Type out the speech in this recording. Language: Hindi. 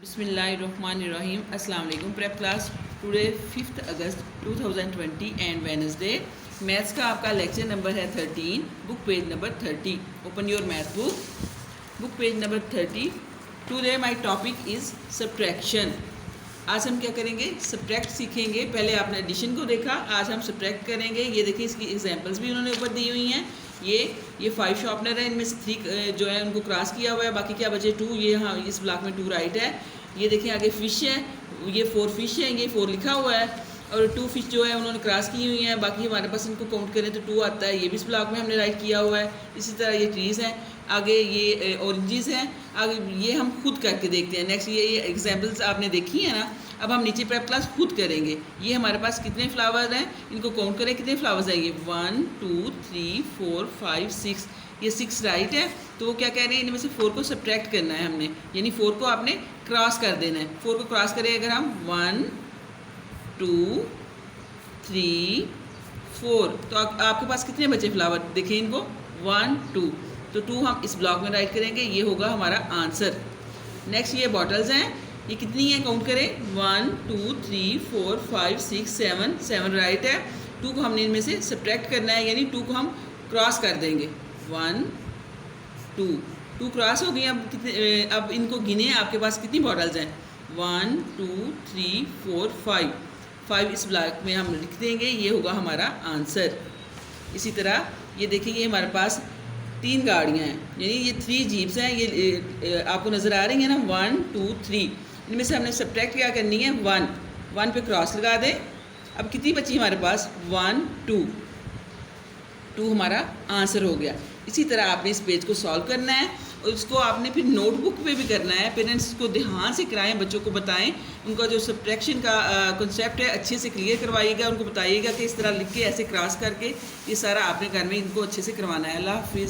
Bismillahirrahmanirrahim. Assalamu alaikum. Prep class today 5th August 2020 and Wednesday. Maths का आपका लेक्चर नंबर है 13, book page number 30. Open your math book page number 30. Today my topic is subtraction. आज हम क्या करेंगे? सब्ट्रैक्ट सीखेंगे. पहले आपने एडिशन को देखा, आज हम सब्ट्रैक्ट करेंगे. ये देखिए, इसकी एग्जांपल्स भी उन्होंने ऊपर दी हुई हैं. ये 5 शॉर्पनर है, इनमें से 3 जो है उनको क्रॉस किया हुआ है, बाकी क्या बचे 2. ये हाँ, इस ब्लॉक में 2 राइट है. ये देखिए आगे फिश है, ये 4 फिश है, ये 4 लिखा हुआ है, और 2 फिश जो है उन्होंने क्रॉस की हुई हैं. बाकी हमारे पास इनको काउंट करें तो 2 आता है. ये भी इस ब्लॉक में हमने राइट किया हुआ है. इसी तरह ये ट्रीज़ हैं, आगे ये ऑरेंजेस हैं, आगे ये हम खुद करके देखते हैं. नेक्स्ट ये एग्जांपल्स आपने देखी है ना. अब हम नीचे प्रेप क्लास खुद करेंगे. ये हमारे पास कितने फ्लावर्स हैं, इनको काउंट करें कितने फ्लावर्स हैं. ये 1 2 3 4 5 6, ये 6 राइट है. तो वो क्या कह रहे हैं, इनमें से 4 को सब्ट्रैक्ट करना है हमने, यानी 4 को आपने क्रॉस कर देना है. 4 को क्रॉस करें अगर हम 1 2 3 4, तो आपके पास कितने बचे फ्लावर देखिए इनको 1 2, तो 2 हम इस ब्लॉक में राइट करेंगे. ये होगा हमारा आंसर. नेक्स्ट ये बॉटल्स हैं, ये कितनी है काउंट करें 1 2 3 4 5 6 7 राइट है. 2 को हमने इनमें से सब्ट्रैक्ट करना है, यानी 2 को हम क्रॉस कर देंगे. 1 2 क्रॉस हो गई. अब कितने, अब इनको गिने आपके पास कितनी बॉटल्स हैं. 1 2 3 4 5 इस ब्लॉक में हम लिख देंगे. ये होगा हमारा आंसर. इसी तरह ये देखिए, ये हमारे पास 3 गाड़ियाँ हैं, यानी ये 3 जीप्स हैं. ये आपको नज़र आ रही हैं ना, 1 2 3. इनमें से हमने सब्ट्रैक्ट क्या करनी है, 1 पे क्रॉस लगा दें. अब कितनी बची हमारे पास 1 2 हमारा आंसर हो गया. इसी तरह आपने इस पेज को सॉल्व करना है, और इसको आपने फिर नोटबुक पे भी करना है. पेरेंट्स को ध्यान से कराएं, बच्चों को बताएं, उनका जो सब्ट्रैक्शन का कॉन्सेप्ट है अच्छे से क्लियर करवाइएगा. उनको बताइएगा कि इस तरह लिख के ऐसे क्रॉस करके ये सारा आपने घर में इनको अच्छे से करवाना है. अल्लाह हाफिज़.